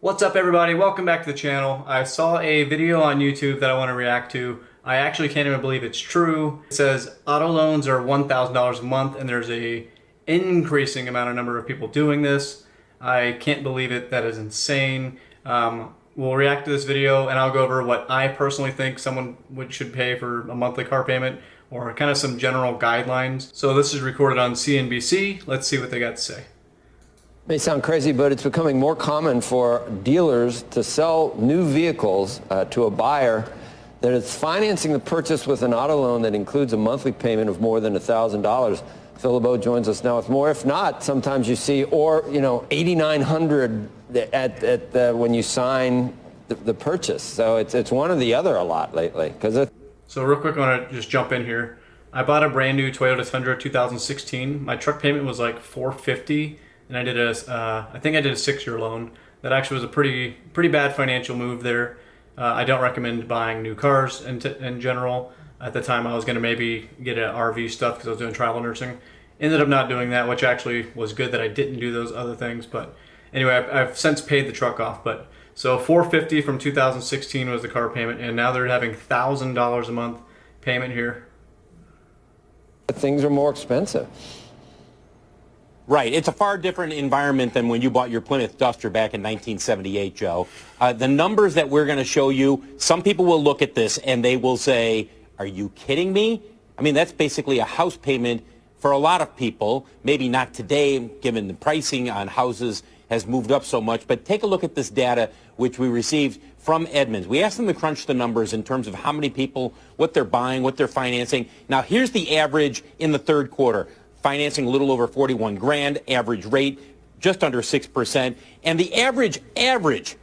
What's up, everybody? Welcome back to the channel. I saw a video on YouTube that I want to react to. I actually can't even believe it's true. It says auto loans are $1,000 a month and there's a increasing amount of number of people doing this. I can't believe it. That is insane. We'll react to this video and I'll go over what I personally think someone should pay for a monthly car payment, or kind of some general guidelines. So this is recorded on CNBC. Let's see what they got to say. May sound crazy, but it's becoming more common for dealers to sell new vehicles to a buyer that is financing the purchase with an auto loan that includes a monthly payment of more than $1,000. Phil LeBeau joins us now with more. If not, sometimes you see, or $8,900 when you sign the purchase. So it's one or the other a lot lately. So real quick, I want to just jump in here. I bought a brand new Toyota Tundra 2016. My truck payment was like $450. And I did I think I did a 6-year loan. That actually was a pretty bad financial move there. I don't recommend buying new cars in general. At the time, I was going to maybe get an RV stuff because I was doing travel nursing. Ended up not doing that, which actually was good that I didn't do those other things. But anyway, I've since paid the truck off. But so $450 from 2016 was the car payment, and now they're having $1,000 a month payment here. Things are more expensive. Right. It's a far different environment than when you bought your Plymouth Duster back in 1978, Joe. The numbers that we're going to show you, some people will look at this and they will say, are you kidding me? I mean, that's basically a house payment for a lot of people. Maybe not today, given the pricing on houses has moved up so much. But take a look at this data, which we received from Edmunds. We asked them to crunch the numbers in terms of how many people, what they're buying, what they're financing. Now, here's the average in the third quarter. Financing a little over 41 grand, average rate just under 6%, and the average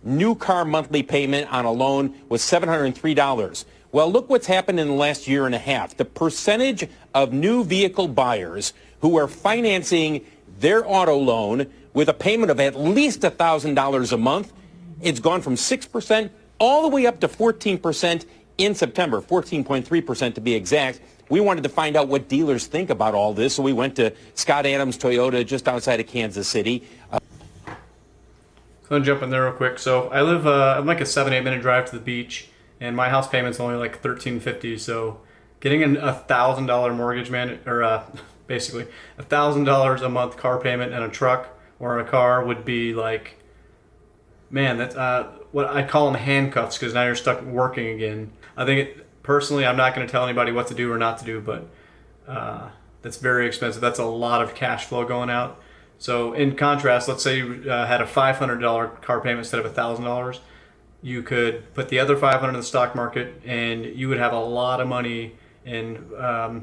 new car monthly payment on a loan was $703. Well, look what's happened in the last year and a half. The percentage of new vehicle buyers who are financing their auto loan with a payment of at least $1,000 a month, it's gone from 6% all the way up to 14% in September, 14.3% to be exact. We wanted to find out what dealers think about all this, so we went to Scott Adams Toyota just outside of Kansas City. So I'll jump in there real quick. So I live, I'm like a 7-8 minute drive to the beach, and my house payment's only like $1,350. So getting a $1,000 mortgage basically $1,000 a month car payment and a truck or a car would be like, man, that's what I call them handcuffs, because now you're stuck working again. I think personally, I'm not going to tell anybody what to do or not to do, but that's very expensive. That's a lot of cash flow going out. So in contrast, let's say you had a $500 car payment instead of $1,000. You could put the other $500 in the stock market, and you would have a lot of money in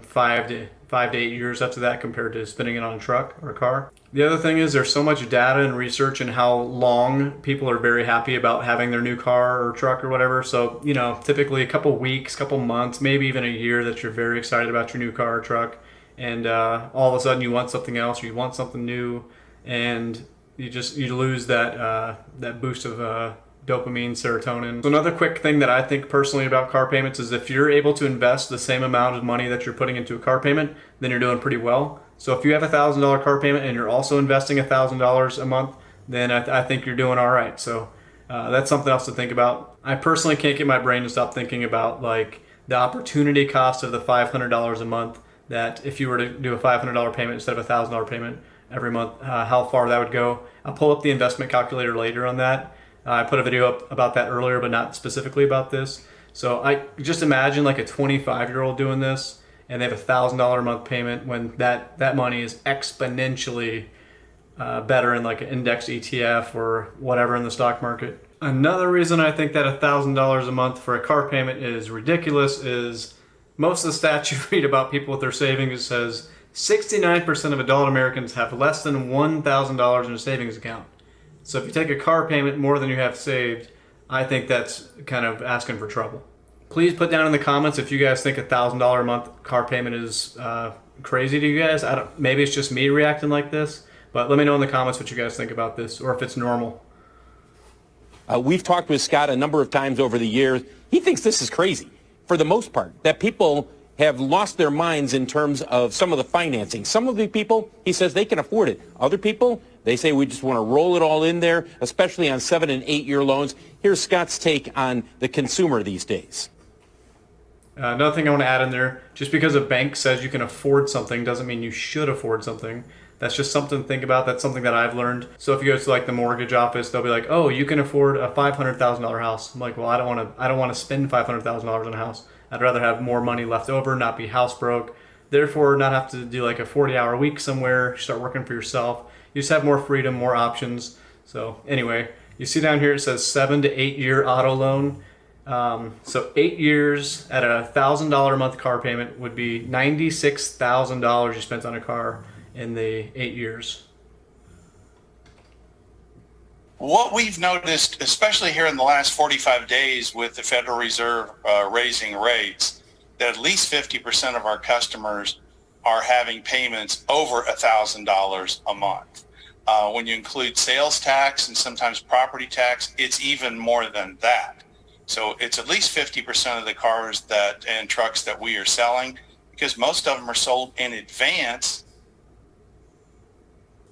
5 to 8 years after that, compared to spending it on a truck or a car. The other thing is, there's so much data and research in how long people are very happy about having their new car or truck or whatever. So, typically a couple weeks, couple months, maybe even a year that you're very excited about your new car or truck. And all of a sudden you want something else, or you want something new, and you lose that boost of dopamine, serotonin. So another quick thing that I think personally about car payments is, if you're able to invest the same amount of money that you're putting into a car payment, then you're doing pretty well. So if you have a $1,000 car payment and you're also investing $1,000 a month, then I think you're doing all right. So that's something else to think about. I personally can't get my brain to stop thinking about like the opportunity cost of the $500 a month, that if you were to do a $500 payment instead of a $1,000 payment every month, how far that would go. I'll pull up the investment calculator later on that. I put a video up about that earlier, but not specifically about this. So I just imagine like a 25-year-old doing this, and they have a $1,000 a month payment, when that money is exponentially better in like an index ETF or whatever in the stock market. Another reason I think that $1,000 a month for a car payment is ridiculous is, most of the stats you read about people with their savings, it says 69% of adult Americans have less than $1,000 in a savings account. So if you take a car payment more than you have saved, I think that's kind of asking for trouble. Please put down in the comments if you guys think $1,000 a month car payment is crazy to you guys. Maybe it's just me reacting like this, but let me know in the comments what you guys think about this, or if it's normal. We've talked with Scott a number of times over the years. He thinks this is crazy, for the most part, that people have lost their minds in terms of some of the financing. Some of the people, he says, they can afford it. Other people, they say we just want to roll it all in there, especially on 7- and 8-year loans. Here's Scott's take on the consumer these days. Another thing I want to add in there, just because a bank says you can afford something doesn't mean you should afford something. That's just something to think about. That's something that I've learned. So if you go to like the mortgage office, they'll be like, "Oh, you can afford a $500,000 house." I'm like, "Well, I don't want to spend $500,000 on a house. I'd rather have more money left over, not be house broke. Therefore, not have to do like a 40-hour week somewhere. Start working for yourself. You just have more freedom, more options." So anyway, you see down here it says 7 to 8 year auto loan. So 8 years at a $1,000 a month car payment would be $96,000 you spent on a car in the 8 years. What we've noticed, especially here in the last 45 days with the Federal Reserve raising rates, that at least 50% of our customers are having payments over $1,000 a month. When you include sales tax and sometimes property tax, it's even more than that. So it's at least 50% of the cars and trucks that we are selling, because most of them are sold in advance.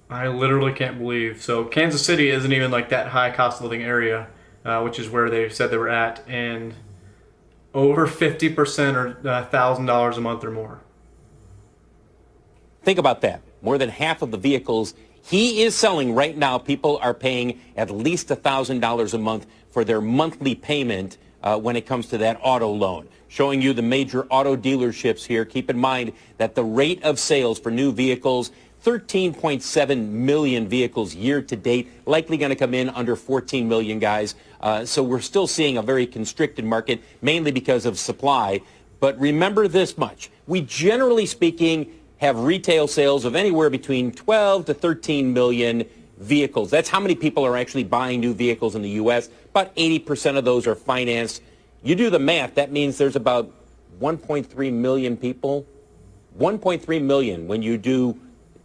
I literally can't believe. So Kansas City isn't even like that high cost of living area, which is where they said they were at, and over 50% are $1,000 a month or more. Think about that. More than half of the vehicles he is selling right now, people are paying at least $1,000 a month for their monthly payment when it comes to that auto loan. Showing you the major auto dealerships here. Keep in mind that the rate of sales for new vehicles, 13.7 million vehicles year to date, likely going to come in under 14 million, guys. So we're still seeing a very constricted market, mainly because of supply. But remember this much. We, generally speaking, have retail sales of anywhere between 12 to 13 million vehicles. That's how many people are actually buying new vehicles in the U.S. About 80% of those are financed. You do the math, that means there's about 1.3 million people. 1.3 million when you do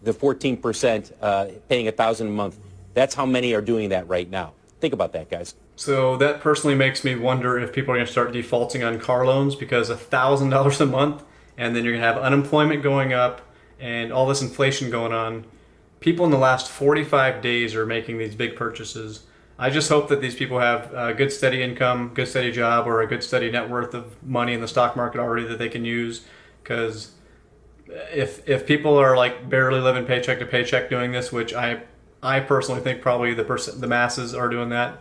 the 14% paying $1,000 a month. That's how many are doing that right now. Think about that, guys. So that personally makes me wonder if people are going to start defaulting on car loans, because $1,000 a month, and then you're going to have unemployment going up and all this inflation going on. People in the last 45 days are making these big purchases. I just hope that these people have a good steady income, good steady job, or a good steady net worth of money in the stock market already that they can use, because if people are like barely living paycheck to paycheck doing this, which I personally think probably the masses are doing that,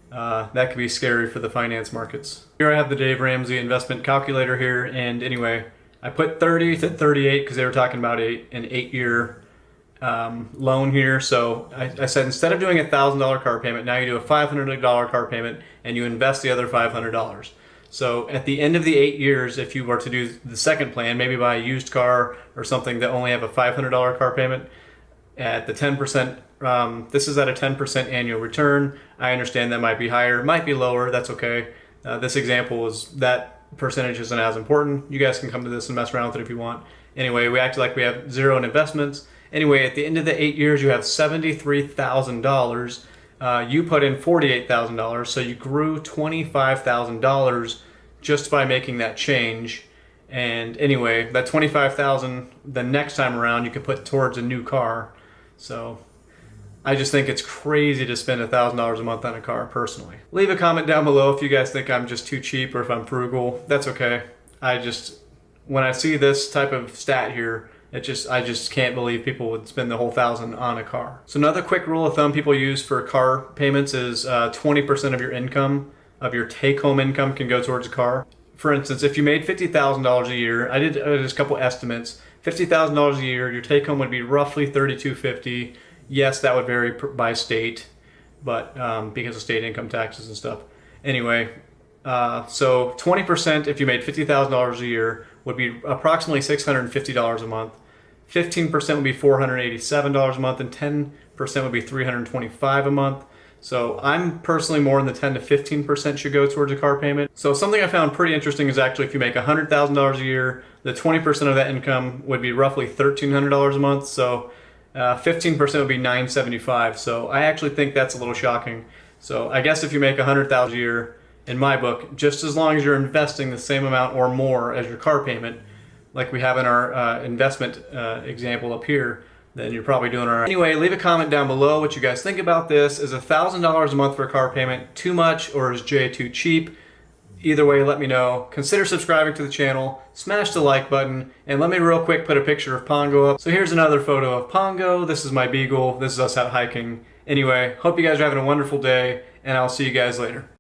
that could be scary for the finance markets. Here I have the Dave Ramsey investment calculator here, and anyway, I put 30 to 38 because they were talking about an 8-year loan here. So I said, instead of doing a $1,000 car payment, now you do a $500 car payment and you invest the other $500. So at the end of the 8 years, if you were to do the second plan, maybe buy a used car or something that only have a $500 car payment at the 10%, this is at a 10% annual return. I understand that might be higher, might be lower, that's okay. This example is that percentage isn't as important. You guys can come to this and mess around with it if you want. Anyway, we act like we have zero in investments. Anyway, at the end of the 8 years, you have $73,000. You put in $48,000, so you grew $25,000 just by making that change. And anyway, that $25,000, the next time around, you could put towards a new car. So I just think it's crazy to spend $1,000 a month on a car, personally. Leave a comment down below if you guys think I'm just too cheap or if I'm frugal. That's okay. When I see this type of stat here, I just can't believe people would spend the whole $1,000 on a car. So another quick rule of thumb people use for car payments is 20% of your income, of your take-home income, can go towards a car. For instance, if you made $50,000 a year, I did just a couple estimates. $50,000 a year, your take-home would be roughly $3,250. Yes, that would vary by state, but because of state income taxes and stuff. Anyway, so 20% if you made $50,000 a year would be approximately $650 a month. 15% would be $487 a month, and 10% would be $325 a month. So I'm personally more in the 10 to 15% should go towards a car payment. So something I found pretty interesting is actually if you make $100,000 a year, the 20% of that income would be roughly $1,300 a month. So 15% would be $975. So I actually think that's a little shocking. So I guess if you make $100,000 a year, in my book, just as long as you're investing the same amount or more as your car payment, like we have in our investment example up here, then you're probably doing all right. Anyway, leave a comment down below what you guys think about this. Is $1,000 a month for a car payment too much, or is Jay too cheap? Either way, let me know. Consider subscribing to the channel, smash the like button, and let me real quick put a picture of Pongo up. So here's another photo of Pongo. This is my Beagle. This is us out hiking. Anyway, hope you guys are having a wonderful day, and I'll see you guys later.